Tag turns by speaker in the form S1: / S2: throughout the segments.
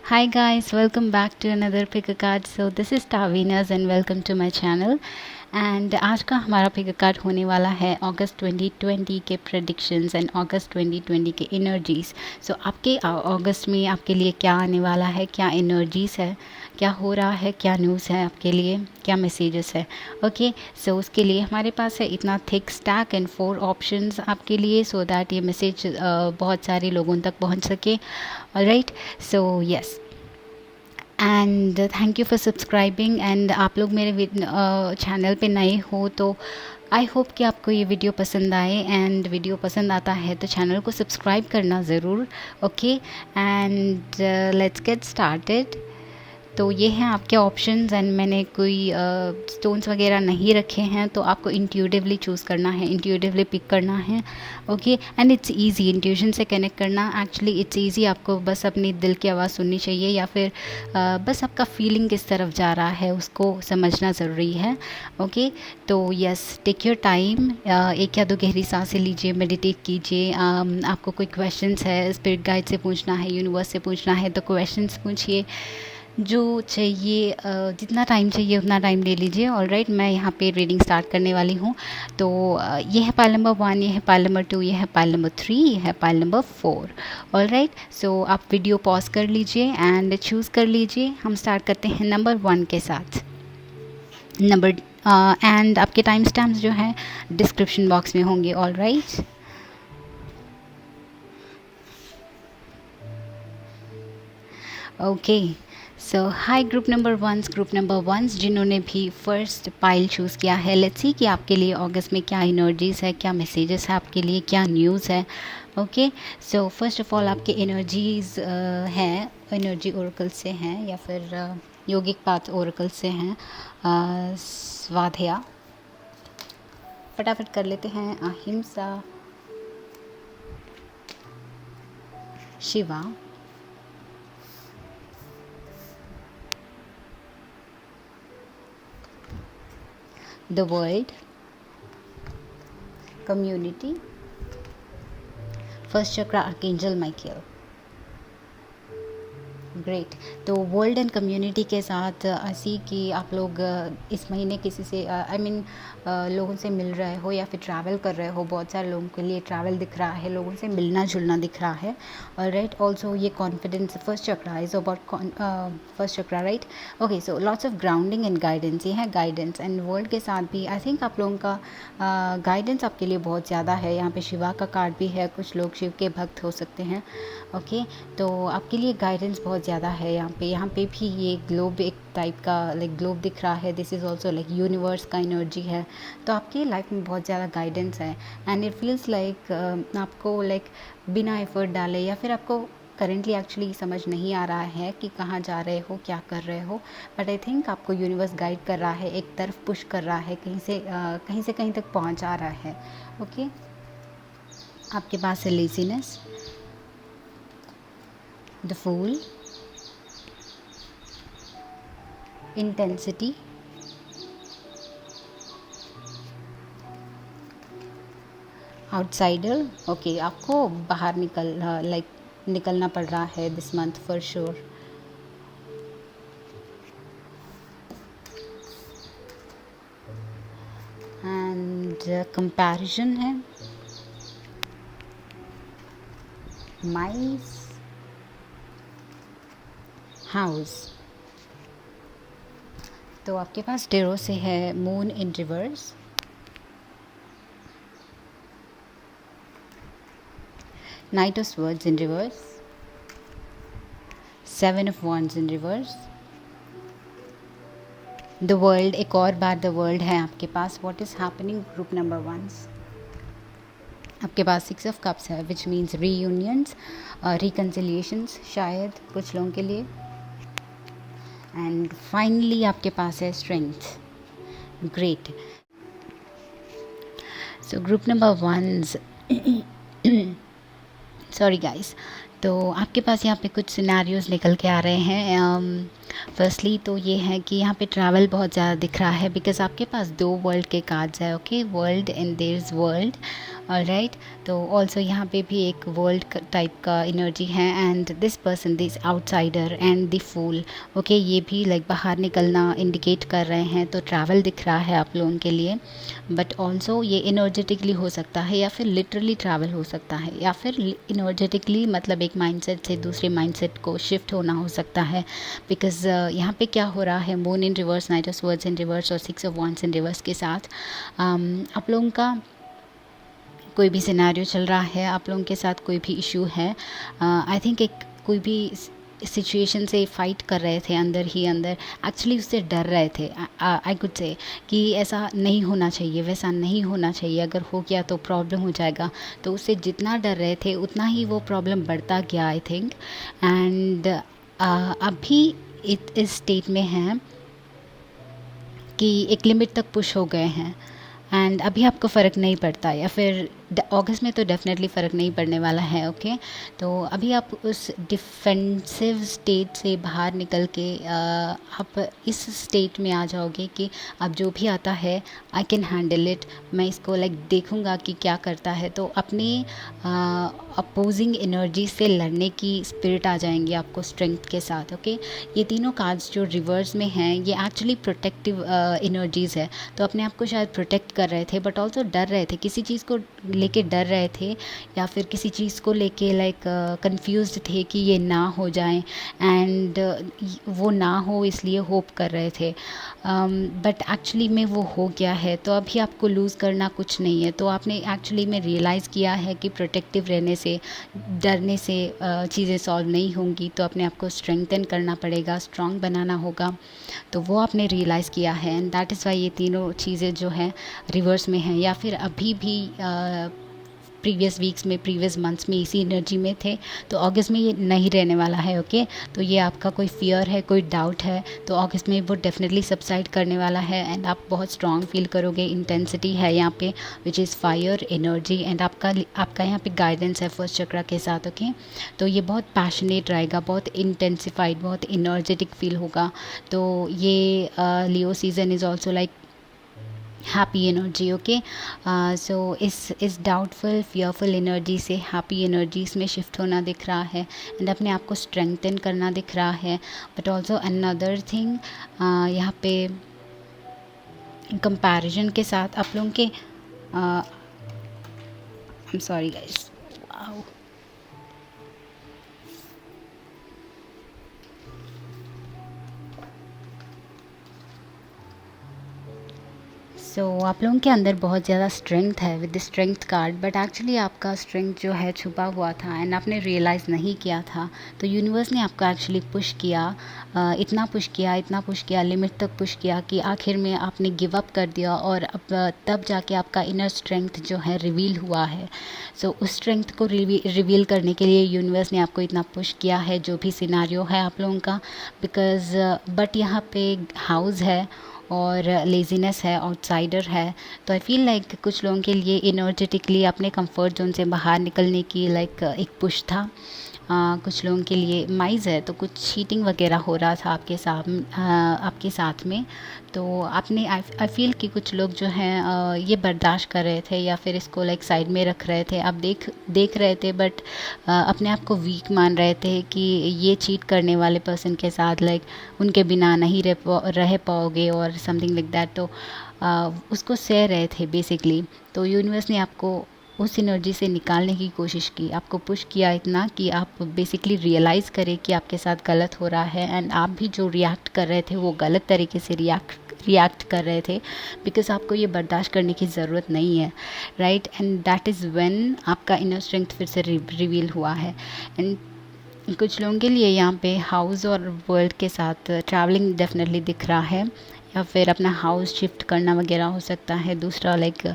S1: Hi guys, welcome back to another pick a card. So this is Tavinas and welcome to my channel. And आज का हमारा pick a card होने वाला है अगस्त 2020 के predictions and August 2020 के energies. सो आपके अगस्त में आपके लिए क्या आने वाला है, क्या एनर्जीज़ है, क्या हो रहा है, क्या न्यूज़ है आपके लिए, क्या मैसेजेस है. ओके, सो उसके लिए हमारे पास है इतना थिक स्टैक एंड 4 ऑप्शंस आपके लिए, सो दैट ये मैसेज बहुत सारे लोगों तक पहुंच सके. Alright, so yes, and thank you for subscribing. And आप लोग मेरे चैनल पे नए हो तो आई होप कि आपको ये वीडियो पसंद आए, एंड वीडियो पसंद आता है तो चैनल को सब्सक्राइब करना ज़रूर. Okay, and let's get started. तो ये हैं आपके ऑप्शंस एंड मैंने कोई स्टोन्स वगैरह नहीं रखे हैं, तो आपको इंट्यूटिवली चूज़ करना है, इंट्यूटिवली पिक करना है. Okay, and it's easy intuition से कनेक्ट करना. एक्चुअली इट्स इजी, आपको बस अपनी दिल की आवाज़ सुननी चाहिए या फिर बस आपका फीलिंग किस तरफ जा रहा है उसको समझना ज़रूरी है. ओके, तो यस, टेक योर टाइम. एक या दो गहरी सांसें लीजिए, मेडिटेट कीजिए. आपको कोई क्वेश्चंस है, स्पिरिट गाइड से पूछना है, यूनिवर्स से पूछना है तो क्वेश्चंस पूछिए. जो चाहिए जितना टाइम चाहिए उतना टाइम ले लीजिए. ऑलराइट, मैं यहाँ पे रीडिंग स्टार्ट करने वाली हूँ. तो ये है पाइल नंबर 1, ये है पाइल नंबर 2, ये है पाइल नंबर 3, ये है पाइल नंबर 4. ऑलराइट, सो आप वीडियो पॉज कर लीजिए एंड चूज़ कर लीजिए. हम स्टार्ट करते हैं नंबर 1 के साथ. नंबर एंड आपके टाइम स्टैम्प्स जो है डिस्क्रिप्शन बॉक्स में होंगे. Alright, okay. So hi group number ones जिन्होंने भी फर्स्ट पाइल चूज़ किया है. लेट्स सी कि आपके लिए अगस्त में क्या एनर्जीज़ है, क्या मैसेजेस है आपके लिए, क्या न्यूज़ है. Okay, so first of all आपके एनर्जीज़ हैं, एनर्जी ओरेकल से हैं या फिर योगिक पाथ ओरेकल से हैं. स्वाध्या, फटाफट कर लेते हैं. अहिंसा, Shiva, the world, community, first चक्र आर्कएंजल माइकल. ग्रेट. तो वर्ल्ड एंड कम्युनिटी के साथ ऐसी कि आप लोग इस महीने किसी से आई मीन लोगों से मिल रहे हो या फिर ट्रैवल कर रहे हो. बहुत सारे लोगों के लिए ट्रैवल दिख रहा है, लोगों से मिलना जुलना दिख रहा है. राइट, ऑल्सो ये confidence, first chakra is about first chakra. Right, okay, so lots of grounding and guidance. ये है गाइडेंस एंड वर्ल्ड के साथ भी आई थिंक आप लोगों का गाइडेंस आपके लिए बहुत ज़्यादा है. यहाँ पे शिवा का कार्ड भी है, कुछ लोग शिव के भक्त हो सकते हैं. ओके, तो आपके लिए गाइडेंस बहुत ज़्यादा है. यहाँ पे भी ये ग्लोब एक टाइप का लाइक ग्लोब दिख रहा है. This is also like universe का एनर्जी है. तो आपकी लाइफ में बहुत ज़्यादा गाइडेंस है एंड इट फील्स लाइक आपको लाइक बिना एफर्ट डाले या फिर आपको करेंटली एक्चुअली समझ नहीं आ रहा है कि कहाँ जा रहे हो, क्या कर रहे हो. बट आई थिंक आपको यूनिवर्स गाइड कर रहा है, एक तरफ पुश कर रहा है, कहीं से कहीं तक पहुँचा रहा है. ओके, आपके पास है laziness, the fool, intensity, outsider. Okay, आपको बाहर निकलना पड़ रहा है this month for sure. And comparison है, माइस, हाउस. तो आपके पास टेरो से है moon in reverse, knight of swords in reverse, seven of wands in reverse, the world. एक और बार द वर्ल्ड है आपके पास. What is happening group number 1? आपके पास 6 ऑफ कप्स है विच मीन्स रीयूनियंस, रिकन्सिलिएशंस शायद कुछ लोगों के लिए. एंड फाइनली आपके पास है स्ट्रेंथ. ग्रेट. सो ग्रुप नंबर 1, सॉरी गाइस, तो आपके पास यहाँ पे कुछ सिनेरियोज निकल के आ रहे हैं. फर्स्टली तो ये है कि यहाँ पे ट्रैवल बहुत ज़्यादा दिख रहा है, बिकॉज आपके पास 2 वर्ल्ड के कार्ड्स है, okay, world and there is world, alright. तो ऑल्सो यहाँ पे भी एक वर्ल्ड टाइप का एनर्जी है, and this person, this outsider and the fool, okay, ये भी लाइक बाहर निकलना इंडिकेट कर रहे हैं। तो ट्रैवल दिख रहा है आप लोगों के लिए, बट ऑल्सो ये इनर्जेटिकली हो सकता है या फिर लिटरली ट्रैवल हो सकता है, या फिर इनर्जेटिकली मतलब एक माइंडसेट से दूसरे माइंडसेट को शिफ्ट होना हो सकता है। बिकॉज यहाँ पे क्या हो रहा है, moon in reverse, knight of swords in reverse और 6 ऑफ वांड्स इन रिवर्स के साथ आप लोगों का कोई भी सिनेरियो चल रहा है, आप लोगों के साथ कोई भी इशू है, आई थिंक एक कोई भी सिचुएशन से फाइट कर रहे थे अंदर ही अंदर, एक्चुअली उससे डर रहे थे। आई कुड से कि ऐसा नहीं होना चाहिए, वैसा नहीं होना चाहिए, अगर हो गया तो प्रॉब्लम हो जाएगा। तो उससे जितना डर रहे थे उतना ही वो प्रॉब्लम बढ़ता गया, आई थिंक। एंड अभी इस स्टेट में हैं कि एक लिमिट तक पुश हो गए हैं, एंड अभी आपको फ़र्क नहीं पड़ता, या फिर अगस्त में तो डेफिनेटली फ़र्क नहीं पड़ने वाला है, ओके। तो अभी आप उस डिफेंसिव स्टेट से बाहर निकल के आप इस स्टेट में आ जाओगे कि अब जो भी आता है आई कैन हैंडल इट, मैं इसको लाइक देखूंगा कि क्या करता है। तो अपने अपोजिंग एनर्जी से लड़ने की स्पिरिट आ जाएंगी आपको स्ट्रेंथ के साथ, ओके। ये तीनों कार्ड्स जो रिवर्स में हैं ये एक्चुअली प्रोटेक्टिव एनर्जीज़ है। तो अपने आप को शायद प्रोटेक्ट कर रहे थे, बट ऑल्सो डर रहे थे, किसी चीज़ को लेके डर रहे थे, या फिर किसी चीज़ को लेके लाइक कंफ्यूज्ड थे कि ये ना हो जाए, एंड वो ना हो इसलिए होप कर रहे थे, बट एक्चुअली में वो हो गया है। तो अभी आपको लूज़ करना कुछ नहीं है। तो आपने एक्चुअली में रियलाइज़ किया है कि प्रोटेक्टिव रहने से, डरने से चीज़ें सॉल्व नहीं होंगी। तो अपने आप को स्ट्रेंथन करना पड़ेगा, स्ट्रॉन्ग बनाना होगा। तो वो आपने रियलाइज़ किया है, एंड दैट इज़ वाई ये तीनों चीज़ें जो हैं रिवर्स में हैं, या फिर अभी भी प्रीवियस वीक्स में, प्रीवियस मंथ्स में इसी एनर्जी में थे। तो अगस्त में ये नहीं रहने वाला है, ओके। तो ये आपका कोई फियर है, कोई डाउट है, तो अगस्त में वो डेफिनेटली सबसाइड करने वाला है, एंड आप बहुत स्ट्रॉन्ग फील करोगे। इंटेंसिटी है यहाँ पे which is fire energy, and आपका यहाँ पे गाइडेंस है फर्स्ट चक्रा के साथ, ओके। तो ये बहुत पैशनेट रहेगा, बहुत इंटेंसिफाइड, बहुत इनर्जेटिक फील होगा। तो ये Leo season is also like happy energy, okay. So इस डाउटफुल फियरफुल एनर्जी से हैप्पी एनर्जीज में शिफ्ट होना दिख रहा है, एंड अपने आप को स्ट्रेंथन करना दिख रहा है। बट ऑल्सो अनदर थिंग, यहाँ पे कंपैरिजन के साथ आप लोगों के I am sorry guys, wow, so आप लोगों के अंदर बहुत ज़्यादा स्ट्रेंथ है with the strength card, but actually आपका स्ट्रेंथ जो है छुपा हुआ था, एंड आपने रियलाइज़ नहीं किया था। तो यूनिवर्स ने आपको एक्चुअली पुश किया, इतना पुश किया, लिमिट तक पुश किया कि आखिर में आपने गिव अप कर दिया, और अब तब जाके आपका इनर स्ट्रेंथ जो है रिवील हुआ है। सो उस स्ट्रेंथ को रिवील करने के लिए यूनिवर्स ने आपको इतना पुश किया है, जो भी सिनारियो है आप लोगों का। बिकॉज़ बट यहाँ पे हाउस है और लेज़ीनेस है, आउटसाइडर है। तो आई फील लाइक कुछ लोगों के लिए इनर्जेटिकली अपने कंफर्ट जोन से बाहर निकलने की लाइक एक पुश था। कुछ लोगों के लिए माइज़ है, तो कुछ चीटिंग वगैरह हो रहा था आपके साथ में। तो आपने आई फील कि कुछ लोग जो हैं ये बर्दाश्त कर रहे थे, या फिर इसको लाइक साइड में रख रहे थे। आप देख रहे थे, बट अपने आप को वीक मान रहे थे कि ये चीट करने वाले पर्सन के साथ लाइक उनके बिना नहीं रह पाओगे, और समथिंग लाइक दैट। तो उसको सह रहे थे बेसिकली। तो यूनिवर्स ने आपको उस एनर्जी से निकालने की कोशिश की, आपको पुश किया इतना कि आप बेसिकली रियलाइज़ करें कि आपके साथ गलत हो रहा है, एंड आप भी जो रिएक्ट कर रहे थे वो गलत तरीके से रिएक्ट कर रहे थे, बिकॉज आपको ये बर्दाश्त करने की ज़रूरत नहीं है, right. And that is when आपका इनर स्ट्रेंथ फिर से रिवील हुआ है। एंड कुछ लोगों के लिए यहाँ पे हाउस और वर्ल्ड के साथ ट्रैवलिंग डेफिनेटली दिख रहा है, या फिर अपना हाउस शिफ्ट करना वगैरह हो सकता है, दूसरा लाइक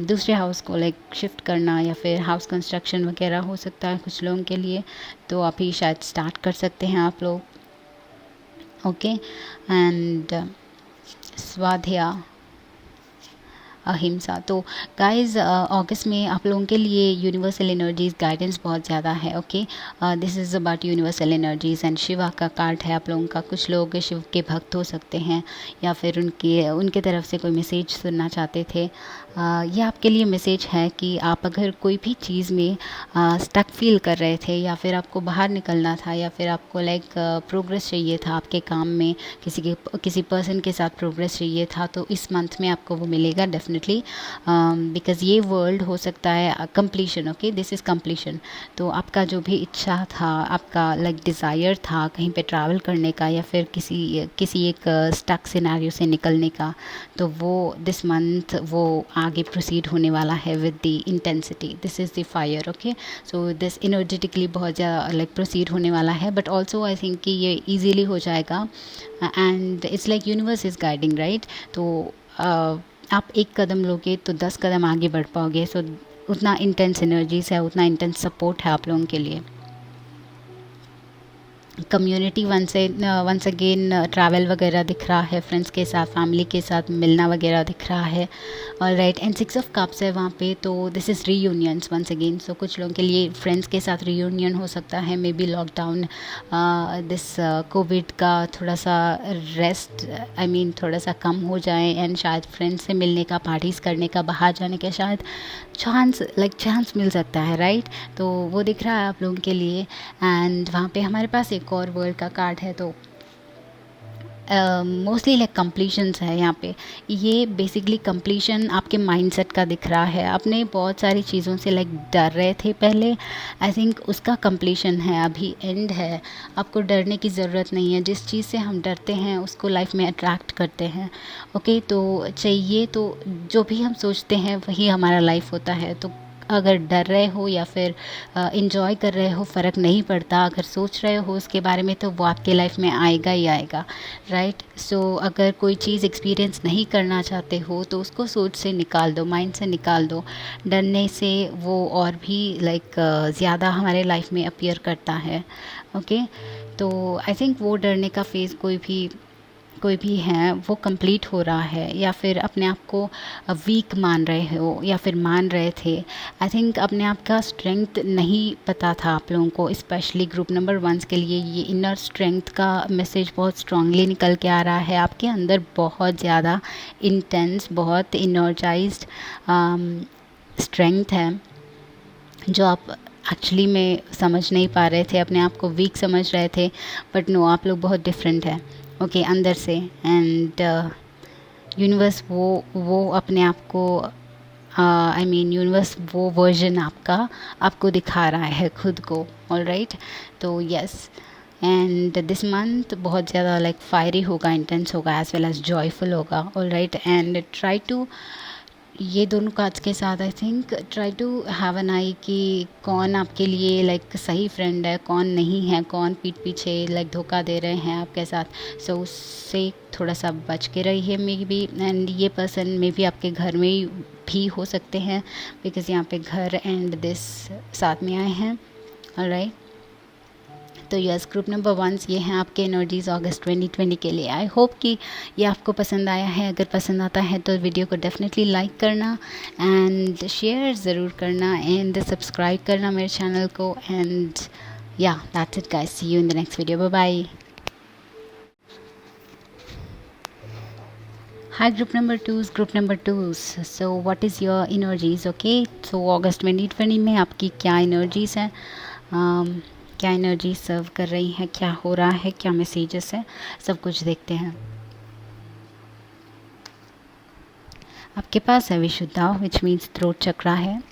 S1: दूसरे हाउस को लाइक शिफ्ट करना, या फिर हाउस कंस्ट्रक्शन वगैरह हो सकता है कुछ लोगों के लिए। तो अभी शायद स्टार्ट कर सकते हैं आप लोग, ओके। एंड स्वाध्या, अहिंसा। तो गाइस अगस्त में आप लोगों के लिए यूनिवर्सल एनर्जीज गाइडेंस बहुत ज़्यादा है। Okay, this is about universal energies and Shiva का कार्ड है आप लोगों का। कुछ लोग शिव के भक्त हो सकते हैं या फिर उनके तरफ से कोई मैसेज सुनना चाहते थे। ये आपके लिए मैसेज है कि आप अगर कोई भी चीज़ में स्टक फील कर रहे थे या फिर आपको बाहर निकलना था या फिर आपको लाइक प्रोग्रेस चाहिए था आपके काम में, किसी पर्सन के साथ प्रोग्रेस चाहिए था, तो इस मंथ में आपको वो मिलेगा डेफिनेटली, बिकॉज़ ये वर्ल्ड हो सकता है completion. Okay, this is completion. तो आपका जो भी इच्छा था, आपका लाइक डिज़ायर था कहीं पे ट्रैवल करने का या फिर किसी एक स्टक सिनेरियो से निकलने का, तो वो दिस मंथ वो आगे प्रोसीड होने वाला है with the intensity. This is the fire. Okay, so this energetically बहुत ज़्यादा लाइक प्रोसीड होने वाला है, बट ऑल्सो आई थिंक कि ये ईजीली हो जाएगा and it's like universe is guiding, right. तो आप एक कदम लोगे तो 10 कदम आगे बढ़ पाओगे। सो उतना इंटेंस एनर्जीज है, उतना इंटेंस सपोर्ट है आप लोगों के लिए। कम्युनिटी वंस अगेन ट्रैवल वगैरह दिख रहा है, फ्रेंड्स के साथ फैमिली के साथ मिलना वगैरह दिख रहा है। और राइट, एंड 6 ऑफ कप्स है वहाँ पे, तो दिस इज़ रीयूनियंस वंस अगेन। सो कुछ लोगों के लिए फ्रेंड्स के साथ रीयूनियन हो सकता है, may be lockdown this Covid का थोड़ा सा रेस्ट थोड़ा सा कम हो जाए एंड शायद फ्रेंड्स से मिलने का, पार्टीज़ करने का, बाहर जाने का शायद चांस मिल सकता है, राइट। तो वो दिख रहा है आप लोगों के लिए। एंड वहाँ पे हमारे पास एक और वर्ल्ड का कार्ड है, तो मोस्टली लाइक कंप्लीशंस है यहाँ पे। ये बेसिकली कंप्लीशन आपके माइंडसेट का दिख रहा है। आपने बहुत सारी चीज़ों से लाइक डर रहे थे पहले, आई थिंक उसका कंप्लीशन है, अभी एंड है। आपको डरने की ज़रूरत नहीं है। जिस चीज़ से हम डरते हैं उसको लाइफ में अट्रैक्ट करते हैं। ओके, तो चाहिए तो जो भी हम सोचते हैं वही हमारा लाइफ होता है। तो अगर डर रहे हो या फिर इंजॉय कर रहे हो, फ़र्क नहीं पड़ता। अगर सोच रहे हो उसके बारे में तो वो आपके लाइफ में आएगा ही आएगा, राइट। सो अगर कोई चीज़ एक्सपीरियंस नहीं करना चाहते हो तो उसको सोच से निकाल दो, माइंड से निकाल दो। डरने से वो और भी लाइक ज़्यादा हमारे लाइफ में अपीयर करता है। ओके, तो आई थिंक वो डरने का फेज़ कोई भी है वो कंप्लीट हो रहा है, या फिर अपने आप को वीक मान रहे हो या फिर मान रहे थे। आई थिंक अपने आप का स्ट्रेंथ नहीं पता था आप लोगों को, स्पेशली ग्रुप नंबर 1 के लिए ये इनर स्ट्रेंथ का मैसेज बहुत स्ट्रांगली निकल के आ रहा है। आपके अंदर बहुत ज़्यादा इंटेंस, बहुत इनर्जाइज्ड स्ट्रेंथ है जो आप एक्चुअली में समझ नहीं पा रहे थे, अपने आप को वीक समझ रहे थे, बट नो, आप लोग बहुत डिफरेंट है। ओके, अंदर से। एंड यूनिवर्स वो अपने आप को यूनिवर्स वो वर्जन आपको दिखा रहा है खुद को, ऑल राइट। तो यस, एंड दिस मंथ बहुत ज़्यादा लाइक फायरी होगा, इंटेंस होगा, एज वेल एज जॉयफुल होगा, all right. And try to, ये दोनों कार्ड्स के साथ I think try to have an eye कि कौन आपके लिए लाइक सही फ्रेंड है, कौन नहीं है, कौन पीठ पीछे लाइक धोखा दे रहे हैं आपके साथ। सो उससे थोड़ा सा बच के रहिए मे बी। एंड ये पर्सन मे बी आपके घर में भी हो सकते हैं, बिकॉज़ यहाँ पे घर एंड दिस साथ में आए हैं, ऑलराइट। तो यस, ग्रुप नंबर 1 ये हैं आपके एनर्जीज अगस्त 2020 के लिए। आई होप कि ये आपको पसंद आया है। अगर पसंद आता है तो वीडियो को डेफिनेटली लाइक करना एंड शेयर ज़रूर करना एंड सब्सक्राइब करना मेरे चैनल को। एंड या that's it guys, see you in the next video, bye bye. Hi group number 2, so what is your energies? Okay, so August 2020 में आपकी क्या एनर्जीज हैं, क्या एनर्जी सर्व कर रही हैं, क्या हो रहा है, क्या मैसेजेस हैं, सब कुछ देखते हैं। आपके पास है विशुद्धा, विच मीन्स थ्रोट चक्रा है।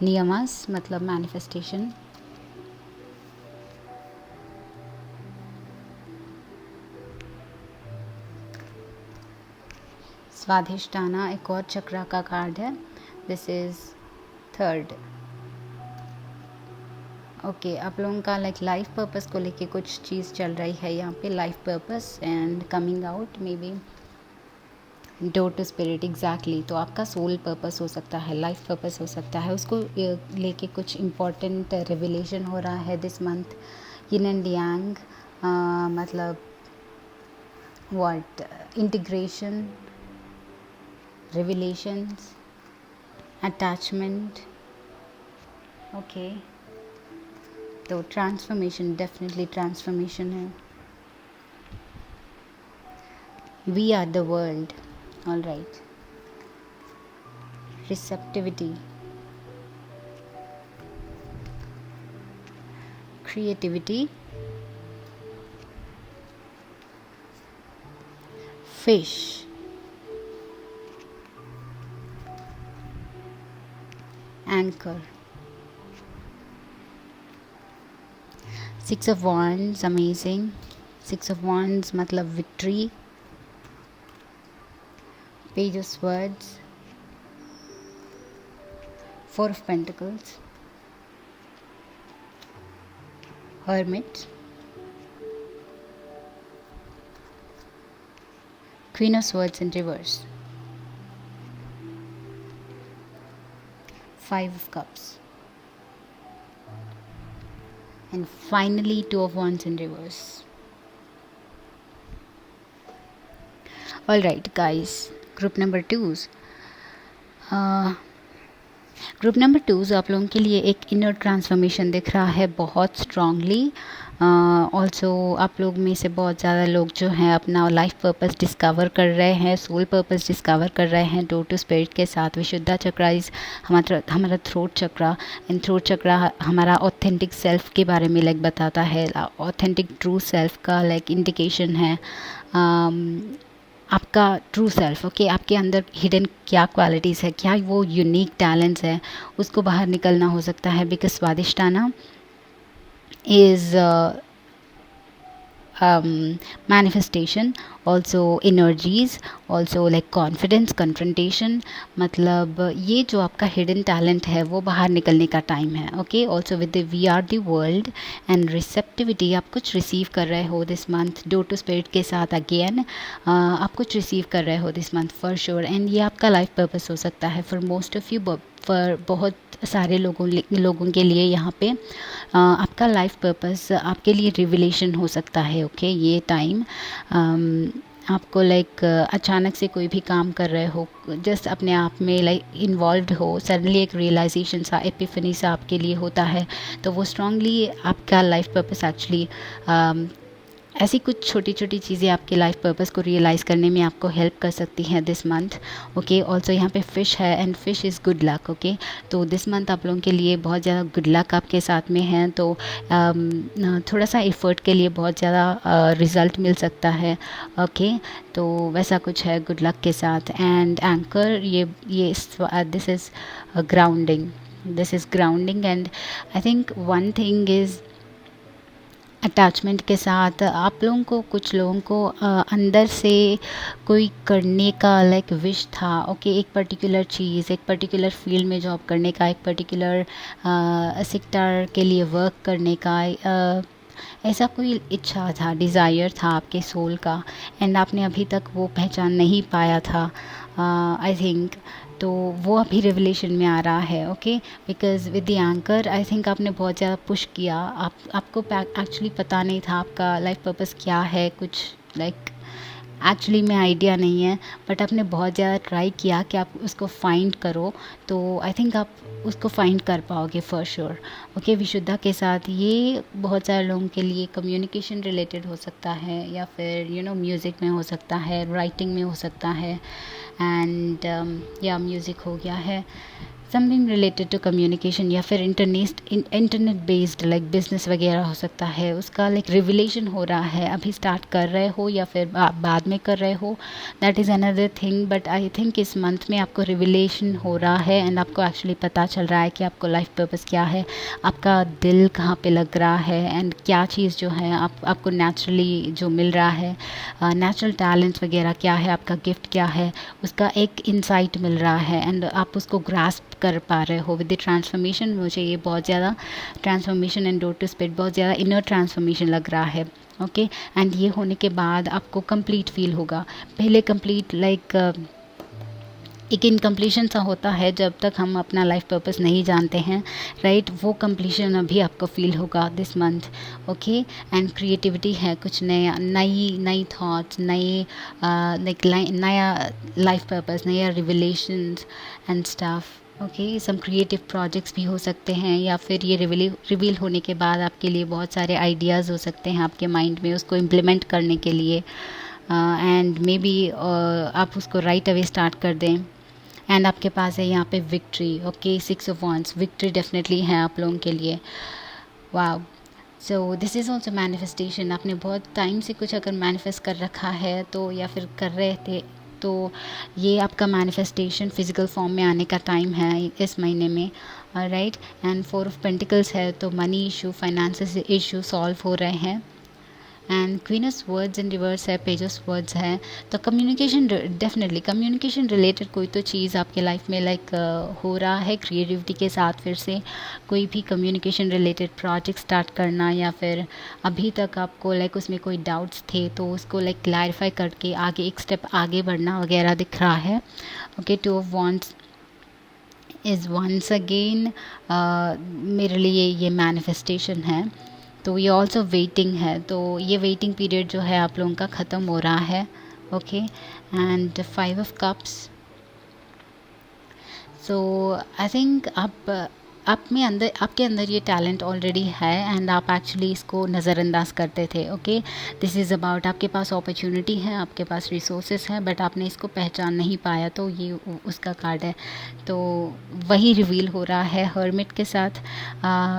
S1: नियमस मतलब मैनिफेस्टेशन। स्वाधिष्ठाना एक और चक्रा का कार्ड है, दिस इज़ 3rd। ओके, आप लोगों का लाइक लाइफ पर्पस को लेके कुछ चीज़ चल रही है यहाँ पे, life purpose and coming out maybe door to spirit, exactly. तो आपका सोल पर्पस हो सकता है, लाइफ पर्पस हो सकता है, उसको लेके कुछ इम्पोर्टेंट रिविलेशन हो रहा है this month. Yin and yang, मतलब what integration, revelations, attachment. Okay, तो ट्रांसफॉर्मेशन, डेफिनेटली ट्रांसफॉर्मेशन है. We are the world. All right. Receptivity, creativity, fish, anchor. Six of Wands, amazing. Six of Wands मतलब victory. Page of Swords, Four of Pentacles, Hermit, Queen of Swords in reverse, Five of Cups, and finally Two of Wands in reverse. Alright guys, group number 2s. Group number 2 आप लोगों के लिए एक inner transformation दिख रहा है बहुत strongly. Also आप लोग में से बहुत ज़्यादा लोग जो हैं अपना लाइफ पर्पस डिस्कवर कर रहे हैं, सोल पर्पस डिस्कवर कर रहे हैं डोर टू स्पिरिट के साथ. विशुद्धा चक्रा इज हमारा थ्रोट चक्रा. इन थ्रोट चक्रा हमारा ऑथेंटिक सेल्फ के बारे में लाइक बताता है. ऑथेंटिक ट्रू सेल्फ का लाइक इंडिकेशन है. आपका ट्रू सेल्फ, ओके, आपके अंदर हिडन क्या क्वालिटीज़ है, क्या वो यूनिक टैलेंट्स है, उसको बाहर निकलना हो सकता है. Because Svadhisthana is manifestation, also energies, also like confidence, confrontation. मतलब ये जो आपका हिडन टैलेंट है वो बाहर निकलने का टाइम है. Okay, also with we are the world and receptivity. आप कुछ रिसीव कर रहे हो this month door to spirit के साथ. अगेन आप कुछ रिसीव कर रहे हो this month for sure. And ये आपका लाइफ पर्पस हो सकता है for most of you. For बहुत सारे लोगों के लिए यहाँ पे आपका लाइफ पर्पस आपके लिए रिविलेशन हो सकता है. ओके, ये टाइम आपको लाइक अचानक से कोई भी काम कर रहे हो, जस्ट अपने आप में लाइक इन्वॉल्व्ड हो, सडनली एक रियलाइजेशन सा, एपिफनी सा आपके लिए होता है. तो वो स्ट्रांगली आपका लाइफ पर्पस एक्चुअली ऐसी कुछ छोटी छोटी चीज़ें आपके लाइफ पर्पस को रियलाइज़ करने में आपको हेल्प कर सकती हैं दिस मंथ. ओके, ऑल्सो यहाँ पे फिश है and fish is good luck. Okay, तो दिस मंथ आप लोगों के लिए बहुत ज़्यादा गुड लक आपके साथ में है. तो थोड़ा सा एफर्ट के लिए बहुत ज़्यादा रिज़ल्ट मिल सकता है. ओके, तो वैसा कुछ है गुड लक के साथ. एंड एंकर, ये this is grounding. And I think one thing is attachment के साथ आप लोगों को, कुछ लोगों को अंदर से कोई करने का लाइक विश था. ओके, एक पर्टिकुलर चीज़, एक पर्टिकुलर फील्ड में जॉब करने का, एक पर्टिकुलर सेक्टर के लिए वर्क करने का, ऐसा कोई इच्छा था, डिज़ायर था आपके सोल का. एंड आपने अभी तक वो पहचान नहीं पाया था आई थिंक. तो वो अभी रिवलेशन में आ रहा है. Okay, because with the anchor I think आपने बहुत ज़्यादा पुश किया. आपको एक्चुअली पता नहीं था आपका लाइफ पर्पस क्या है, कुछ लाइक एक्चुअली में आइडिया नहीं है, बट आपने बहुत ज़्यादा ट्राई किया कि आप उसको फाइंड करो. तो आई थिंक आप उसको फाइंड कर पाओगे फॉर श्योर. ओके, विशुद्धा के साथ ये बहुत सारे लोगों के लिए कम्युनिकेशन रिलेटेड हो सकता है, या फिर म्यूज़िक में हो सकता है, राइटिंग में हो सकता है. एंड या म्यूज़िक हो गया है, समथिंग रिलेटेड टू कम्युनिकेशन, या फिर इंटरनेट बेस्ड लाइक बिजनेस वगैरह हो सकता है. उसका लाइक रिविलेशन हो रहा है. अभी स्टार्ट कर रहे हो या फिर बाद में कर रहे हो, that is another thing. But I think इस मंथ में आपको रिविलेशन हो रहा है एंड आपको एक्चुअली पता चल रहा है कि आपको लाइफ पर्पस क्या है, आपका दिल कहाँ पे लग रहा है, एंड क्या चीज़ जो है आपको नेचुरली जो मिल रहा है, नेचुरल टैलेंट्स वगैरह क्या है, आपका गिफ्ट क्या है, उसका एक इंसाइट मिल रहा है एंड आप उसको ग्रास्प कर पा रहे हो विद द ट्रांसफॉर्मेशन. मुझे ये बहुत ज़्यादा transformation and door to spirit बहुत ज़्यादा इनर ट्रांसफॉर्मेशन लग रहा है. ओके, एंड ये होने के बाद आपको कंप्लीट फील होगा. पहले कंप्लीट लाइक एक इनकम्प्लीशन सा होता है जब तक हम अपना लाइफ पर्पस नहीं जानते हैं, राइट। वो कम्प्लीशन अभी आपको फील होगा this month, okay. And creativity है, कुछ नया, नई थॉट्स, नए लाइक नया लाइफ पर्पस, नया revelations and stuff, okay. Some creative projects भी हो सकते हैं, या फिर ये रिवील होने के बाद आपके लिए बहुत सारे आइडियाज़ हो सकते हैं आपके माइंड में उसको इम्प्लीमेंट करने के लिए, एंड मे बी आप उसको राइट अवे स्टार्ट कर दें। एंड आपके पास है यहाँ पे victory, okay, 6 of Wands, victory definitely है आप लोगों के लिए। वाह, so this is also manifestation. आपने बहुत टाइम से कुछ अगर मैनिफेस्ट कर रखा है तो, या फिर कर रहे थे, तो ये आपका मैनिफेस्टेशन फिजिकल फॉर्म में आने का टाइम है इस महीने में, राइट। एंड 4 of Pentacles है, तो money issue, finance issue solve हो रहे हैं। And queen of words in reverse है, पेज ऑफ वर्ड्स है। तो कम्युनिकेशन, डेफिनेटली कम्युनिकेशन रिलेटेड कोई तो चीज़ आपके लाइफ में लाइक हो रहा है क्रिएटिविटी के साथ। फिर से कोई भी कम्युनिकेशन रिलेटेड प्रोजेक्ट स्टार्ट करना, या फिर अभी तक आपको लाइक उसमें कोई डाउट्स थे तो उसको लाइक क्लैरिफाई करके आगे एक स्टेप आगे बढ़ना वगैरह दिख रहा है, okay. 2 of Wands is once again मेरे लिए ये मैनिफेस्टेशन है। तो ये ऑल्सो वेटिंग है, तो ये वेटिंग पीरियड जो है आप लोगों का ख़त्म हो रहा है, okay. And 5 of Cups, so I think आप में अंदर, आपके अंदर ये टैलेंट ऑलरेडी है एंड आप एक्चुअली इसको नज़रअंदाज करते थे, ओके। दिस इज़ अबाउट, आपके पास अपॉर्चुनिटी है, आपके पास रिसोर्सेज हैं, बट आपने इसको पहचान नहीं पाया, तो ये उसका कार्ड है। तो वही रिवील हो रहा है हर्मिट के साथ।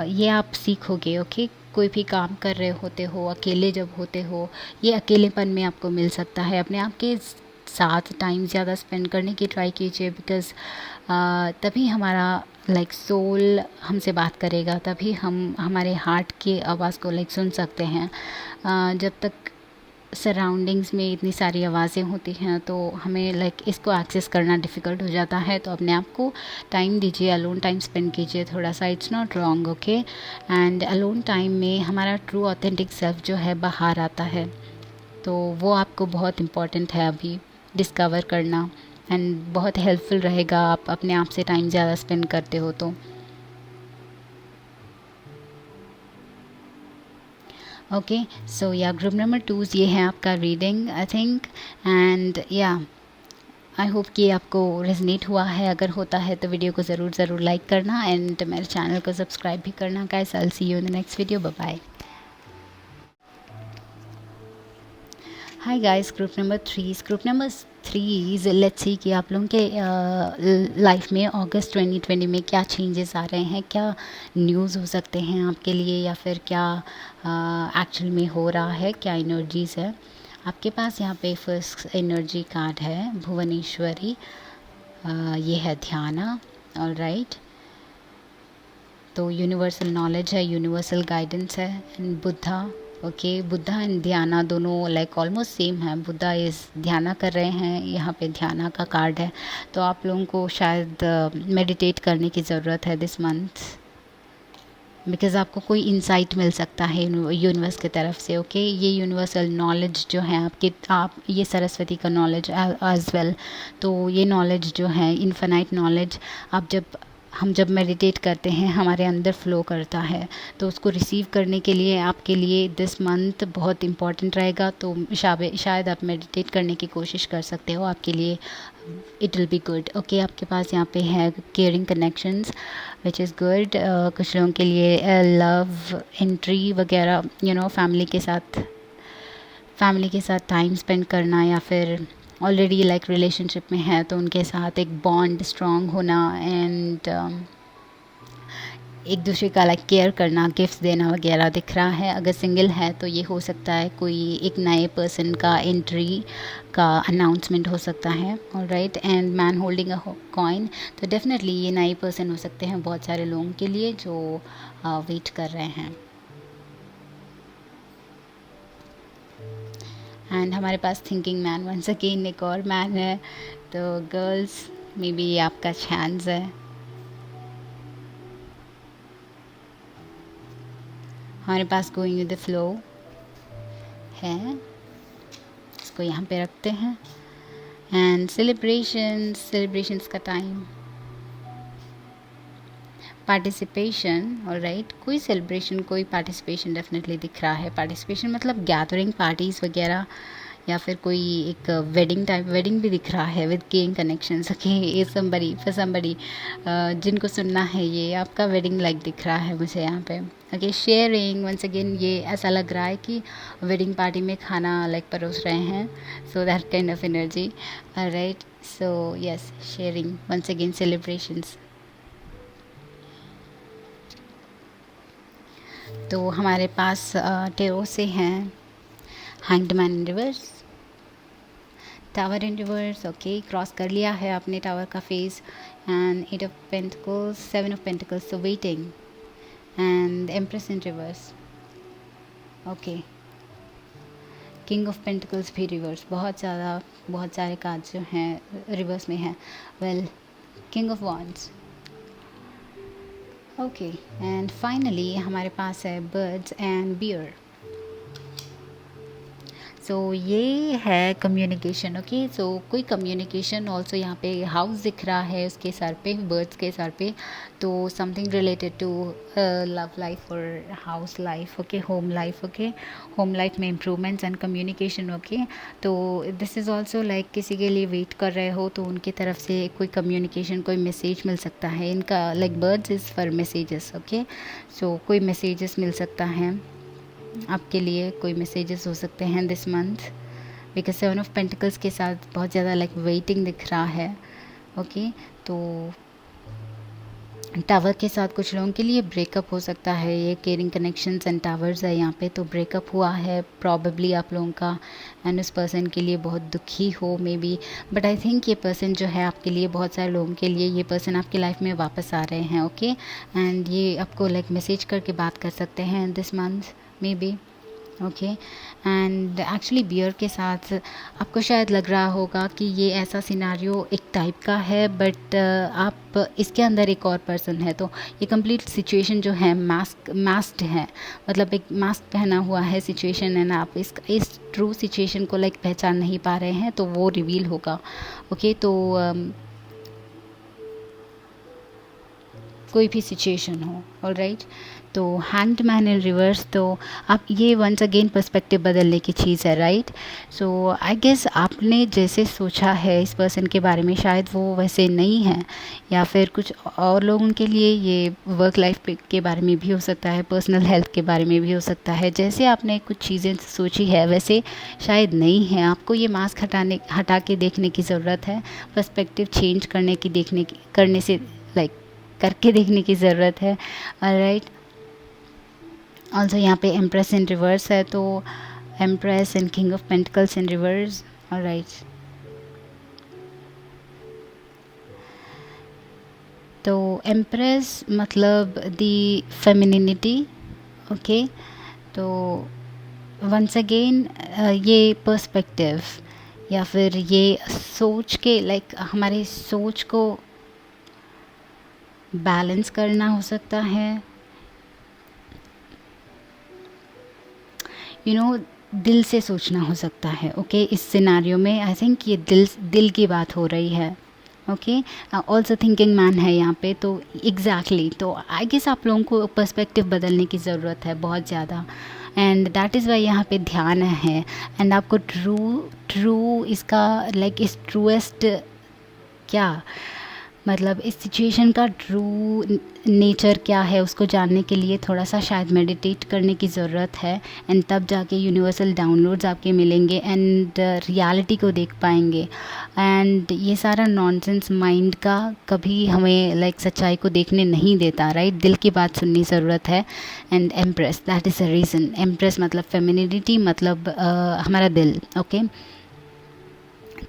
S1: ये आप सीखोगे, ओके। कोई भी काम कर रहे होते हो, अकेले जब होते हो, ये अकेलेपन में आपको मिल सकता है। अपने आप के साथ टाइम ज़्यादा स्पेंड करने की ट्राई कीजिए, बिकॉज़ तभी हमारा लाइक सोल हमसे बात करेगा, तभी हम हमारे हार्ट की आवाज़ को लाइक सुन सकते हैं। जब तक सराउंडिंग्स में इतनी सारी आवाज़ें होती हैं तो हमें लाइक इसको एक्सेस करना डिफ़िकल्ट हो जाता है। तो अपने आप को टाइम दीजिए, अलोन टाइम स्पेंड कीजिए थोड़ा सा, it's not wrong, okay. And alone time में हमारा ट्रू ऑथेंटिक सेल्फ जो है बाहर आता है, तो वो आपको बहुत इम्पॉर्टेंट है अभी डिस्कवर करना, एंड बहुत हेल्पफुल रहेगा आप अपने आप से टाइम ज़्यादा स्पेंड करते हो तो, ओके। सो या ग्रुप नंबर 2 ये है आपका रीडिंग आई थिंक, एंड या आई होप कि आपको रेजनेट हुआ है। अगर होता है तो वीडियो को ज़रूर लाइक करना, एंड मेरे चैनल को सब्सक्राइब भी करना। Guys, I will see you in the next video, bye bye. Hi guys, group number 3 let's see कि आप लोगों के लाइफ में अगस्त 2020 में क्या चेंजेस आ रहे हैं, क्या न्यूज़ हो सकते हैं आपके लिए, या फिर क्या एक्चुअल में हो रहा है, क्या एनर्जीज़ है आपके पास। यहाँ पे फर्स्ट एनर्जी कार्ड है भुवनेश्वरी, ये है ध्याना, ऑल राइट। तो यूनिवर्सल नॉलेज है, यूनिवर्सल गाइडेंस है, and Buddha, okay. Buddha and ध्याना दोनों लाइक ऑलमोस्ट सेम है। बुद्धा इस ध्याना कर रहे हैं, यहाँ पे ध्याना का कार्ड है। तो आप लोगों को शायद मेडिटेट करने की ज़रूरत है दिस मंथ, बिकॉज़ आपको कोई इंसाइट मिल सकता है यूनिवर्स की तरफ से, ओके। ये यूनिवर्सल नॉलेज जो है आपके, आप ये सरस्वती का नॉलेज एज वेल, तो ये नॉलेज जो है इनफाइनाइट नॉलेज, आप हम जब मेडिटेट करते हैं हमारे अंदर फ़्लो करता है, तो उसको रिसीव करने के लिए आपके लिए दिस मंथ बहुत इम्पॉर्टेंट रहेगा। तो शायद आप मेडिटेट करने की कोशिश कर सकते हो, आपके लिए it will be good, okay. आपके पास यहाँ पे है caring connections which is good. कुछ लोगों के लिए लव एंट्री वगैरह, फैमिली के साथ टाइम स्पेंड करना, या फिर ऑलरेडी लाइक रिलेशनशिप में है तो उनके साथ एक बॉन्ड स्ट्रॉन्ग होना, एंड एक दूसरे का लाइक केयर करना, गिफ्ट्स देना वगैरह दिख रहा है। अगर सिंगल है तो ये हो सकता है कोई एक नए पर्सन का एंट्री का अनाउंसमेंट हो सकता है, alright. And man holding a coin, तो डेफिनेटली ये नए पर्सन हो सकते हैं बहुत सारे लोगों के लिए जो वेट कर रहे हैं। एंड हमारे पास थिंकिंग मैन, वंस अगेन एक और मैन है, तो गर्ल्स मे बी ये आपका चांस है। हमारे पास गोइंग विद द फ्लो है, इसको यहाँ पे रखते हैं। एंड सेलिब्रेशंस का टाइम, पार्टिसिपेशन, ऑलराइट, कोई सेलिब्रेशन कोई पार्टिसिपेशन डेफिनेटली दिख रहा है। पार्टिसिपेशन मतलब गैदरिंग, पार्टीज़ वगैरह, या फिर कोई एक वेडिंग भी दिख रहा है विद गेइंग कनेक्शंस। ओके, ये समबडी फॉर समबडी, जिनको सुनना है ये आपका वेडिंग लाइक दिख रहा है मुझे यहाँ पे। ओके, शेयरिंग, वंस अगेन ये ऐसा लग रहा है कि वेडिंग पार्टी में खाना लाइक परोस रहे हैं, so that kind of energy. Alright, so yes, sharing, once again celebrations. तो हमारे पास टेरो से हैं hanged man in reverse, tower in reverse. Okay, cross कर लिया है आपने टावर का face, and 8 of pentacles, 7 of pentacles, so waiting, and empress in reverse. Okay, king of pentacles भी रिवर्स, बहुत सारे कार्ड जो हैं रिवर्स में हैं। Well, king of wands. Okay, and finally हमारे पास है बर्ड्स एंड बियर। सो ये है कम्युनिकेशन। ओके, सो कोई कम्युनिकेशन ऑल्सो यहाँ पे हाउस दिख रहा है उसके सर पे, बर्ड्स के सर पे, तो something related to love life और house life. Okay, home life. Okay, home life में इम्प्रूवमेंट्स एंड कम्युनिकेशन। ओके, तो दिस इज़ ऑल्सो लाइक किसी के लिए वेट कर रहे हो तो उनकी तरफ से कोई कम्युनिकेशन, कोई मैसेज मिल सकता है। इनका like birds is for messages. Okay, so कोई मैसेजेस मिल सकता है आपके लिए, कोई मैसेजेस हो सकते हैं this month, because 7 of pentacles के साथ बहुत ज़्यादा लाइक वेटिंग दिख रहा है। ओके, तो टावर के साथ कुछ लोगों के लिए ब्रेकअप हो सकता है। ये केयरिंग कनेक्शंस एंड टावर्स है यहाँ पे, तो ब्रेकअप हुआ है प्रॉबेबली आप लोगों का, एंड उस पर्सन के लिए बहुत दुखी हो may be, but I think ये पर्सन जो है आपके लिए, बहुत सारे लोगों के लिए ये पर्सन आपकी लाइफ में वापस आ रहे हैं। ओके, एंड ये आपको लाइक मैसेज करके बात कर सकते हैं this month maybe. Okay, and actually beer के साथ आपको शायद लग रहा होगा कि ये ऐसा सिनारियो एक टाइप का है, बट आप इसके अंदर एक और पर्सन है, तो ये कंप्लीट सिचुएशन जो है मास्क्ड है, मतलब एक मास्क पहना हुआ है सिचुएशन है ना, आप इस ट्रू सिचुएशन को लाइक पहचान नहीं पा रहे हैं, तो वो रिवील होगा। ओके, तो कोई भी सिचुएशन हो, ऑलराइट, तो हैंग्ड मैन इन रिवर्स, तो आप ये वंस अगेन पर्सपेक्टिव बदलने की चीज़ है, राइट। सो आई गेस आपने जैसे सोचा है इस पर्सन के बारे में शायद वो वैसे नहीं है, या फिर कुछ और लोगों के लिए ये वर्क लाइफ के बारे में भी हो सकता है, पर्सनल हेल्थ के बारे में भी हो सकता है। जैसे आपने कुछ चीज़ें सोची है वैसे शायद नहीं है। आपको ये मास्क हटा के देखने की ज़रूरत है, पर्सपेक्टिव चेंज करने से लाइक करके देखने की ज़रूरत है, ऑलराइट। ऑल्सो यहाँ पे एम्प्रेस इन रिवर्स है, तो empress and king of pentacles in reverse, alright. तो एम्प्रेस मतलब दी फेमिनिटी। ओके, तो वंस अगेन ये पर्सपेक्टिव या फिर ये सोच के लाइक हमारी सोच को बैलेंस करना हो सकता है, यू नो दिल से सोचना हो सकता है। ओके, इस सिनारियो में आई थिंक ये दिल की बात हो रही है। ओके, ऑल्सो थिंकिंग मैन है यहाँ पे, तो एग्जैक्टली तो आई गेस आप लोगों को पर्सपेक्टिव बदलने की ज़रूरत है बहुत ज़्यादा, एंड दैट इज़ वाई यहाँ पे ध्यान है, एंड आपको ट्रू इसका लाइक इस ट्रूएस्ट क्या मतलब इस सिचुएशन का ट्रू नेचर क्या है उसको जानने के लिए थोड़ा सा शायद मेडिटेट करने की ज़रूरत है, एंड तब जाके यूनिवर्सल डाउनलोड्स आपके मिलेंगे एंड रियलिटी को देख पाएंगे। एंड ये सारा नॉनसेंस माइंड का कभी हमें लाइक सच्चाई को देखने नहीं देता, राइट। दिल की बात सुननी ज़रूरत है। And empress, that is a reason. Empress मतलब फेमिनिटी, मतलब हमारा दिल। ओके,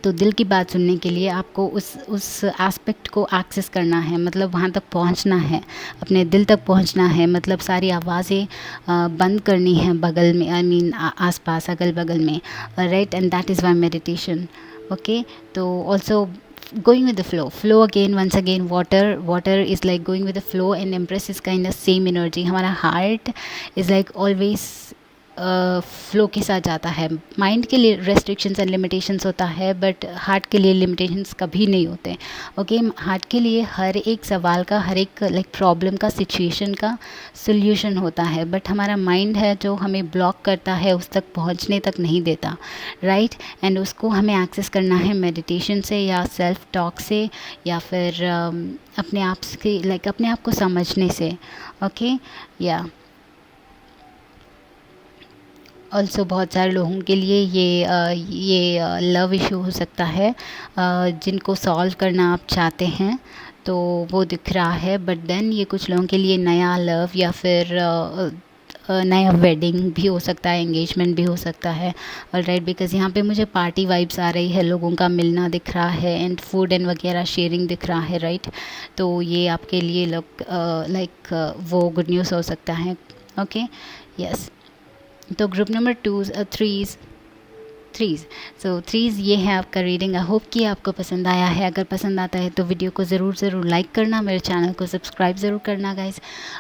S1: तो दिल की बात सुनने के लिए आपको उस एस्पेक्ट को एक्सेस करना है, मतलब वहाँ तक पहुँचना है, अपने दिल तक पहुँचना है, मतलब सारी आवाज़ें बंद करनी है बगल में, आई मीन आसपास अगल बगल में, right. And that is why meditation. Okay, तो also going with the flow again, once again water is like going with the flow, and empress is kind of same energy. हमारा heart is like always flow के साथ जाता है। Mind के लिए restrictions and limitations होता है, but heart के लिए लिमिटेशंस कभी नहीं होते। ओके, हार्ट के लिए हर एक सवाल का, हर एक लाइक प्रॉब्लम का, सिचुएशन का सोल्यूशन होता है, बट हमारा माइंड है जो हमें ब्लॉक करता है, उस तक पहुंचने तक नहीं देता, राइट। एंड उसको हमें एक्सेस करना है मेडिटेशन से या सेल्फ टॉक से या फिर अपने आप से, लाइक अपने आप को समझने से। ओके, या ऑल्सो बहुत सारे लोगों के लिए ये लव इशू हो सकता है, जिनको सॉल्व करना आप चाहते हैं तो वो दिख रहा है, बट देन ये कुछ लोगों के लिए नया लव या फिर नया वेडिंग भी हो सकता है, एंगेजमेंट भी हो सकता है। ऑलराइट, बिकॉज़ यहाँ पे मुझे पार्टी वाइब्स आ रही है, लोगों का मिलना दिख रहा है एंड फूड एंड वगैरह शेयरिंग दिख रहा है, राइट। तो ये आपके लिए लाइक वो गुड न्यूज़ हो सकता है। Okay, yes. तो ग्रुप नंबर 2 थ्रीज़ ये है आपका रीडिंग। आई होप कि आपको पसंद आया है। अगर पसंद आता है तो वीडियो को ज़रूर लाइक करना, मेरे चैनल को सब्सक्राइब ज़रूर करना guys.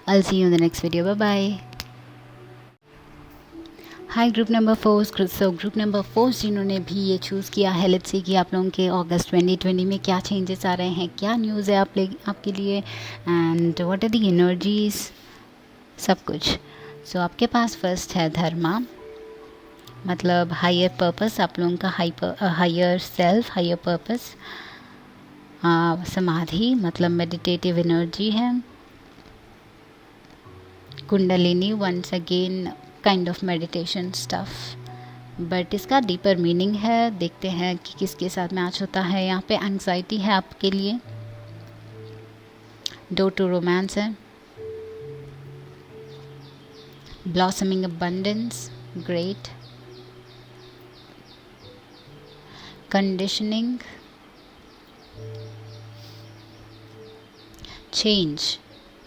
S1: I will see you in the next video, bye bye. Hi group number 4। So group number 4 जिन्होंने भी ये चूज़ किया है, लेट्स सी कि आप लोगों के अगस्त 2020 में क्या चेंजेस आ रहे हैं, क्या न्यूज़ है आपके लिए, and what are the energies, सब कुछ। सो आपके पास फर्स्ट है धर्मा, मतलब हायर पर्पस, आप लोगों का हायर सेल्फ, हायर पर्पस। समाधि मतलब मेडिटेटिव एनर्जी है। Kundalini, once again kind of meditation stuff, but इसका डीपर मीनिंग है। देखते हैं कि किसके साथ मैच होता है। यहाँ पे एंग्जाइटी है आपके लिए, डोर टू रोमांस है, blossoming abundance, great, conditioning, change,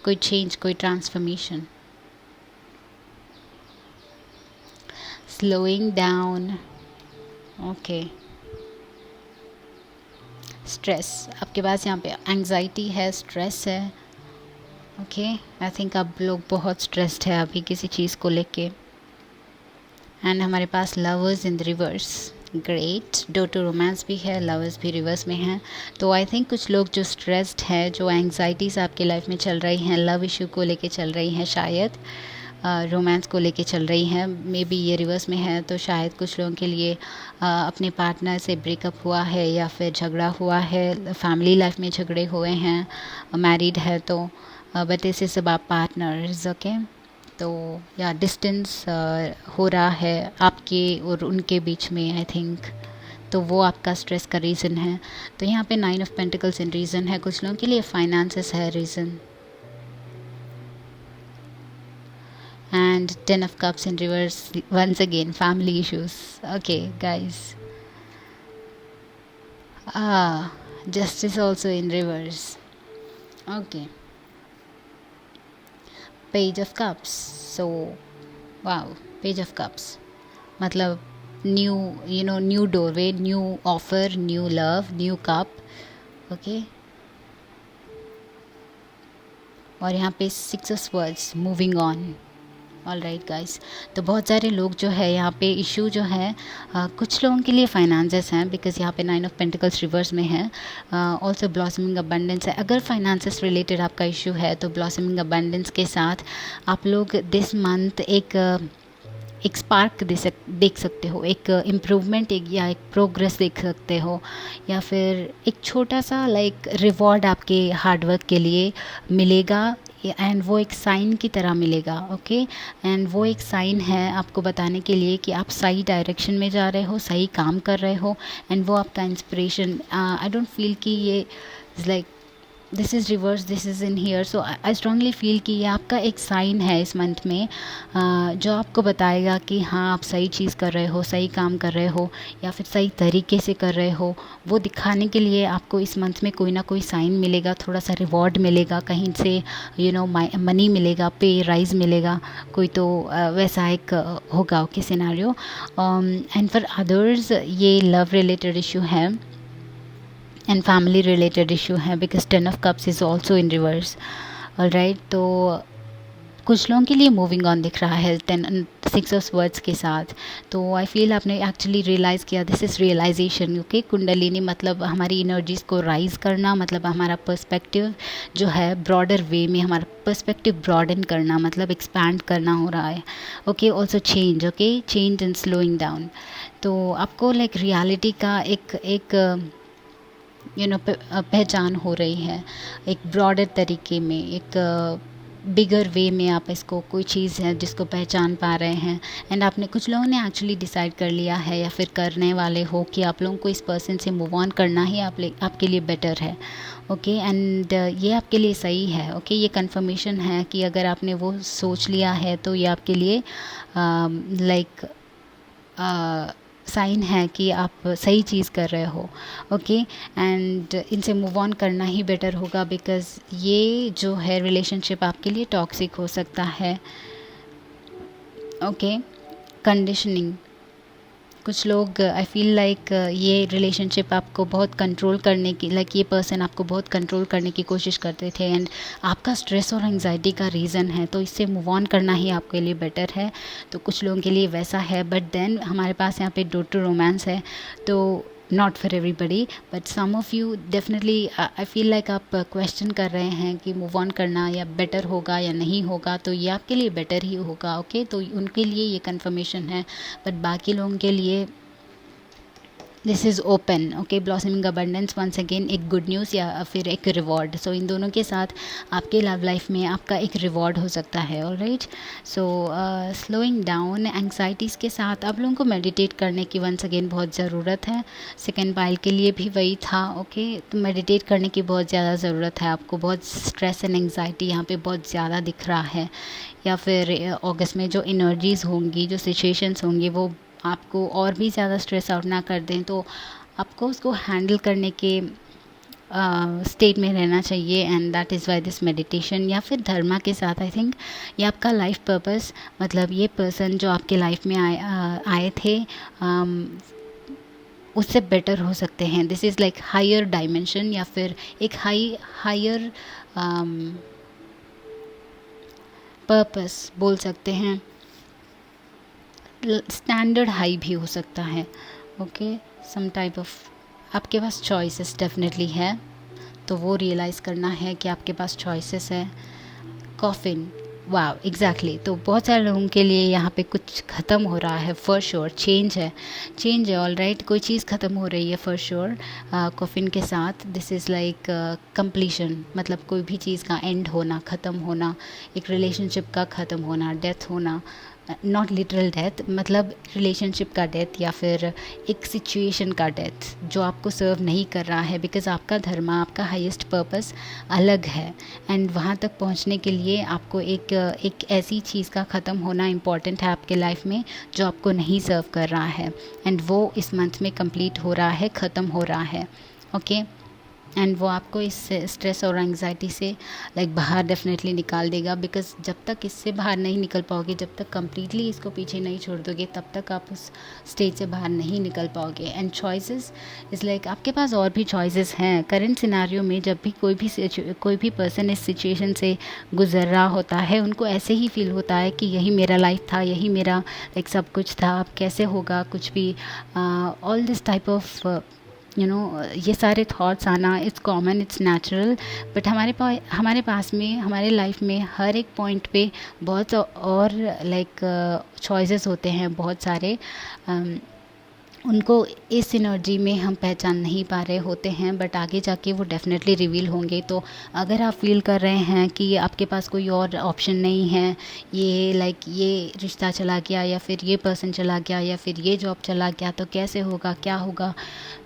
S1: कोई transformation, slowing down, okay, stress. आपके पास यहाँ पे एंग्जाइटी है, स्ट्रेस है। ओके, आई थिंक आप लोग बहुत स्ट्रेस्ड है अभी किसी चीज़ को लेके। एंड हमारे पास lovers in the reverse, great. Door to romance भी है, लवर्स भी रिवर्स में हैं। तो आई थिंक कुछ लोग जो स्ट्रेस्ड है, जो एंग्जाइटीज़ आपकी लाइफ में चल रही हैं, लव इशू को लेके चल रही हैं, शायद रोमांस को लेके चल रही हैं, मे बी ये रिवर्स में है, तो शायद कुछ लोगों के लिए अपने पार्टनर से ब्रेकअप हुआ है या फिर झगड़ा हुआ है, फैमिली लाइफ में झगड़े हुए हैं, मैरिड है तो, but this is about partners. Okay, तो या डिस्टेंस हो रहा है आपके और उनके बीच में, आई थिंक, तो वो आपका स्ट्रेस का रीज़न है। तो यहाँ पे 9 ऑफ पेंटिकल्स इन रीज़न है, कुछ लोगों के लिए फाइनेंसेस है reason, and 10 of cups in reverse, once again family issues. Okay guys, justice also in reverse. Okay, page of cups. So wow, page of cups मतलब new, new doorway, new offer, new love, new cup. Okay, और यहाँ पे 6 of swords, moving on. All right guys, तो बहुत सारे लोग जो है यहाँ पे इशू जो है, कुछ लोगों के लिए फाइनेंसेस हैं, बिकॉज यहाँ पे 9 ऑफ पेंटिकल्स रिवर्स में है। ऑल्सो ब्लॉसमिंग अबंडेंस है। अगर फाइनेंसेस रिलेटेड आपका इशू है तो ब्लॉसमिंग अबंडेंस के साथ आप लोग दिस मंथ एक स्पार्क देख सकते हो, एक इम्प्रूवमेंट, या एक प्रोग्रेस देख सकते हो, या फिर एक छोटा सा लाइक रिवॉर्ड आपके हार्डवर्क के लिए मिलेगा, एंड वो एक साइन की तरह मिलेगा। ओके, एंड वो एक साइन है आपको बताने के लिए कि आप सही डायरेक्शन में जा रहे हो, सही काम कर रहे हो, एंड वो आपका इंस्पिरेशन। आई डोंट फील कि ये is like this is reverse, this is in here. So I strongly feel कि ये आपका एक साइन है इस मंथ में, जो आपको बताएगा कि हाँ आप सही चीज़ कर रहे हो, सही काम कर रहे हो, या फिर सही तरीके से कर रहे हो। वो दिखाने के लिए आपको इस मंथ में कोई ना कोई साइन मिलेगा, थोड़ा सा रिवॉर्ड मिलेगा कहीं से, मनी मिलेगा, पे राइज मिलेगा, कोई तो वैसा एक होगा। Okay scenario. And for others ये लव रिलेटेड इशू है एंड फैमिली रिलेटेड इशू है, because 10 of cups is also in reverse. Alright, तो कुछ लोगों के लिए मूविंग ऑन दिख रहा है। सिक्स ऑफ वर्ड्स के साथ। तो आई फील आपने एक्चुअली रियलाइज़ किया, this is realization. Okay, Kundalini मतलब हमारी एनर्जीज़ को राइज करना, मतलब हमारा पर्सपेक्टिव जो है ब्रॉडर वे में, हमारा पर्सपेक्टिव ब्रॉडन करना, मतलब एक्सपैंड करना हो रहा है। Okay, also change, okay, change and slowing down. तो आपको लाइक रियलिटी का एक पहचान हो रही है, एक ब्रॉडर तरीके में, एक बिगर वे में आप इसको कोई चीज़ है जिसको पहचान पा रहे हैं। एंड आपने, कुछ लोगों ने एक्चुअली डिसाइड कर लिया है या फिर करने वाले हो कि आप लोगों को इस पर्सन से मूव ऑन करना ही आपके लिए बेटर है। ओके, एंड ये आपके लिए सही है। ओके, ये कंफर्मेशन है कि अगर आपने वो सोच लिया है तो ये आपके लिए लाइक साइन है कि आप सही चीज़ कर रहे हो। ओके, एंड इनसे मूव ऑन करना ही बेटर होगा, बिकॉज़ ये जो है रिलेशनशिप आपके लिए टॉक्सिक हो सकता है। ओके, कंडीशनिंग, कुछ लोग आई फील लाइक ये रिलेशनशिप आपको बहुत कंट्रोल करने की, लाइक ये पर्सन आपको बहुत कंट्रोल करने की कोशिश करते थे एंड आपका स्ट्रेस और एंजाइटी का रीज़न है, तो इससे मूव ऑन करना ही आपके लिए बेटर है। तो कुछ लोगों के लिए वैसा है, बट देन हमारे पास यहाँ पे डॉटर रोमांस है, तो not for everybody, but some of you definitely I feel like आप क्वेश्चन कर रहे हैं कि मूव ऑन करना या बेटर होगा या नहीं होगा, तो ये आपके लिए बेटर ही होगा। ओके, तो उनके लिए ये कंफर्मेशन है, बट बाकी लोगों के लिए this is open. Okay, blossoming abundance, once again एक गुड न्यूज़ या फिर एक रिवॉर्ड। सो इन दोनों के साथ आपके लव लाइफ में आपका एक रिवॉर्ड हो सकता है। ऑलराइट, सो स्लोइंग डाउन, एंग्जाइटीज़ के साथ आप लोगों को मेडिटेट करने की वंस अगेन बहुत ज़रूरत है। सेकेंड पाइल के लिए भी वही था। ओके, तो मेडिटेट करने की बहुत ज़्यादा ज़रूरत है आपको। बहुत स्ट्रेस एंड एंग्जाइटी यहाँ पे बहुत ज़्यादा दिख रहा है, या फिर अगस्त में जो एनर्जीज़ होंगी, जो सिचुएशंस होंगी, वो आपको और भी ज़्यादा स्ट्रेस आउट ना कर दें, तो आपको उसको हैंडल करने के स्टेट में रहना चाहिए। And that is why this meditation, या फिर धर्मा के साथ आई थिंक ये आपका लाइफ पर्पस, मतलब ये पर्सन जो आपके लाइफ में आए थे उससे बेटर हो सकते हैं। This is like higher dimension, या फिर एक हायर पर्पस बोल सकते हैं। स्टैंडर्ड हाई भी हो सकता है। ओके, सम टाइप ऑफ आपके पास चॉइसेस डेफिनेटली है, तो वो रियलाइज़ करना है कि आपके पास चॉइसेस है। कॉफिन, वाह, एग्जैक्टली। तो बहुत सारे लोगों के लिए यहाँ पे कुछ ख़त्म हो रहा है, फॉर श्योर चेंज है ऑलराइट, कोई चीज़ ख़त्म हो रही है फॉर श्योर। कॉफिन के साथ दिस इज़ लाइक कंप्लीशन, मतलब कोई भी चीज़ का एंड होना, ख़त्म होना, एक रिलेशनशिप का ख़त्म होना, डेथ होना, नॉट लिटरल डेथ, मतलब रिलेशनशिप का डेथ, या फिर एक सिचुएशन का डेथ जो आपको सर्व नहीं कर रहा है, बिकॉज़ आपका धर्म, आपका हाईएस्ट पर्पस अलग है। एंड वहाँ तक पहुँचने के लिए आपको एक ऐसी चीज़ का ख़त्म होना इम्पॉर्टेंट है आपके लाइफ में जो आपको नहीं सर्व कर रहा है, एंड वो इस मंथ में कंप्लीट हो रहा है, ख़त्म हो रहा है। ओके, एंड वो आपको इस स्ट्रेस और एंग्जाइटी से लाइक बाहर डेफिनेटली निकाल देगा, बिकॉज जब तक इससे बाहर नहीं निकल पाओगे, जब तक कम्प्लीटली इसको पीछे नहीं छोड़ दोगे, तब तक आप उस स्टेज से बाहर नहीं निकल पाओगे। एंड चॉइसेस इज़ लाइक आपके पास और भी चॉइसेस हैं। करंट सिनारियो में जब भी कोई भी पर्सन इस सिचुएशन से गुजर रहा होता है, उनको ऐसे ही फील होता है कि यही मेरा लाइफ था, यही मेरा लाइक सब कुछ था, अब कैसे होगा कुछ भी, ऑल दिस टाइप ऑफ ये सारे थॉट्स आना, it's common, it's natural. But हमारे पास में, हमारे लाइफ में हर एक पॉइंट पे बहुत और लाइक चॉइसेस होते हैं, बहुत सारे। उनको इस एनर्जी में हम पहचान नहीं पा रहे होते हैं, बट आगे जाके वो डेफिनेटली रिवील होंगे। तो अगर आप फील कर रहे हैं कि आपके पास कोई और ऑप्शन नहीं है, ये लाइक ये रिश्ता चला गया, या फिर ये पर्सन चला गया, या फिर ये जॉब चला गया, तो कैसे होगा, क्या होगा,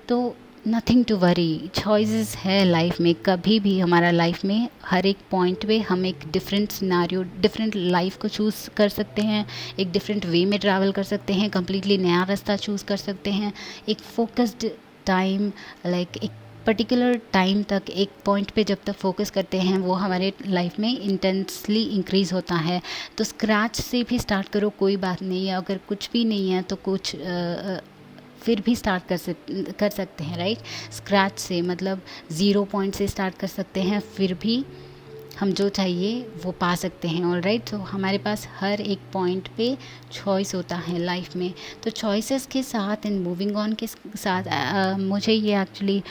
S1: तो नथिंग टू वरी, चॉइसेस है लाइफ में। कभी भी हमारा लाइफ में हर एक पॉइंट पे हम एक डिफरेंट सिनारियो, डिफरेंट लाइफ को चूज़ कर सकते हैं, एक डिफरेंट वे में ट्रैवल कर सकते हैं, कम्प्लीटली नया रास्ता चूज़ कर सकते हैं। एक फोकस्ड टाइम, लाइक एक पर्टिकुलर टाइम तक एक पॉइंट पे जब तक फोकस करते हैं, वो हमारे लाइफ में इंटेंसली इंक्रीज़ होता है। तो स्क्रैच से भी स्टार्ट करो, कोई बात नहीं है। अगर कुछ भी नहीं है तो कुछ फिर भी स्टार्ट कर सकते हैं, राइट। स्क्रैच से मतलब ज़ीरो पॉइंट से स्टार्ट कर सकते हैं, फिर भी हम जो चाहिए वो पा सकते हैं। ऑलराइट, तो हमारे पास हर एक पॉइंट पे चॉइस होता है लाइफ में। तो चॉइसेस के साथ एंड मूविंग ऑन के साथ मुझे ये actually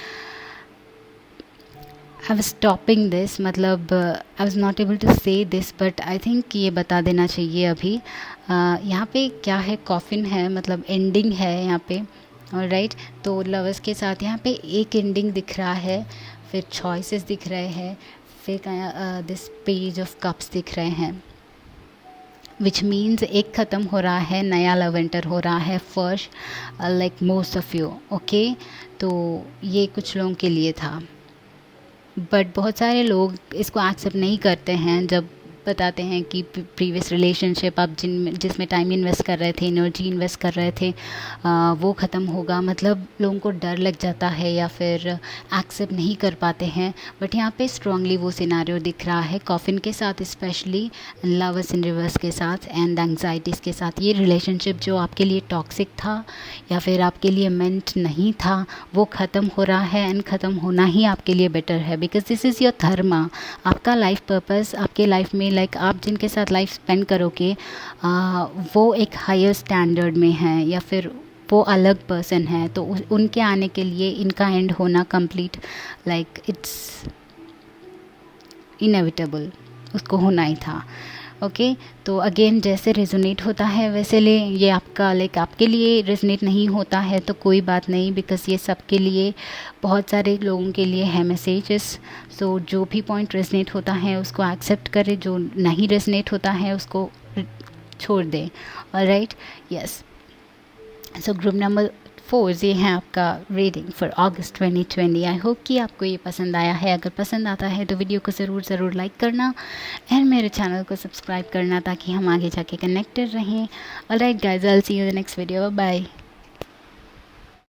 S1: I was stopping this, मतलब I was not able to say this, but I think ये बता देना चाहिए अभी। यहाँ पे क्या है, कॉफिन है, मतलब एंडिंग है यहाँ पे। ऑलराइट, तो लवर्स के साथ यहाँ पे एक एंडिंग दिख रहा है, फिर चॉइसेस दिख रहे हैं, फिर दिस पेज ऑफ कप्स दिख रहे हैं, विच मीन्स एक ख़त्म हो रहा है, नया लव एंटर हो रहा है first, like most of you. Okay, तो ये कुछ लोगों के लिए था, बट बहुत सारे लोग इसको एक्सेप्ट नहीं करते हैं जब बताते हैं कि प्रीवियस रिलेशनशिप आप जिसमें टाइम इन्वेस्ट कर रहे थे, एनर्जी इन्वेस्ट कर रहे थे, वो ख़त्म होगा। मतलब लोगों को डर लग जाता है या फिर एक्सेप्ट नहीं कर पाते हैं। बट यहाँ पे स्ट्रांगली वो सिनारियो दिख रहा है कॉफिन के साथ, स्पेशली लवर्स इन रिवर्स के साथ एंड एंग्जाइटीज़ के साथ। ये रिलेशनशिप जो आपके लिए टॉक्सिक था या फिर आपके लिए मेंट नहीं था, वो ख़त्म हो रहा है एंड ख़त्म होना ही आपके लिए बेटर है, बिकॉज दिस इज़ योर धर्मा। आपका लाइफ पर्पस आपके लाइफ में, लाइक आप जिनके साथ लाइफ स्पेंड करोगे वो एक हायर स्टैंडर्ड में है या फिर वो अलग पर्सन है, तो उनके आने के लिए इनका एंड होना कंप्लीट, लाइक इट्स इनएविटेबल, उसको होना ही था। ओके, तो अगेन जैसे रेजोनेट होता है वैसे ले, ये आपका लाइक आपके लिए रेजोनेट नहीं होता है तो कोई बात नहीं, बिकॉज ये सबके लिए, बहुत सारे लोगों के लिए है मैसेजेस। सो जो भी पॉइंट रेजोनेट होता है उसको एक्सेप्ट करें, जो नहीं रेजोनेट होता है उसको छोड़ दें। Alright, yes. सो ग्रुप नंबर 4, ये है आपका reading for August 2020। I hope कि आपको ये पसंद आया है। अगर पसंद आता है तो वीडियो को ज़रूर लाइक करना एंड मेरे चैनल को सब्सक्राइब करना, ताकि हम आगे जाके कनेक्टेड रहें। Alright guys, I will see you in the next video. Bye.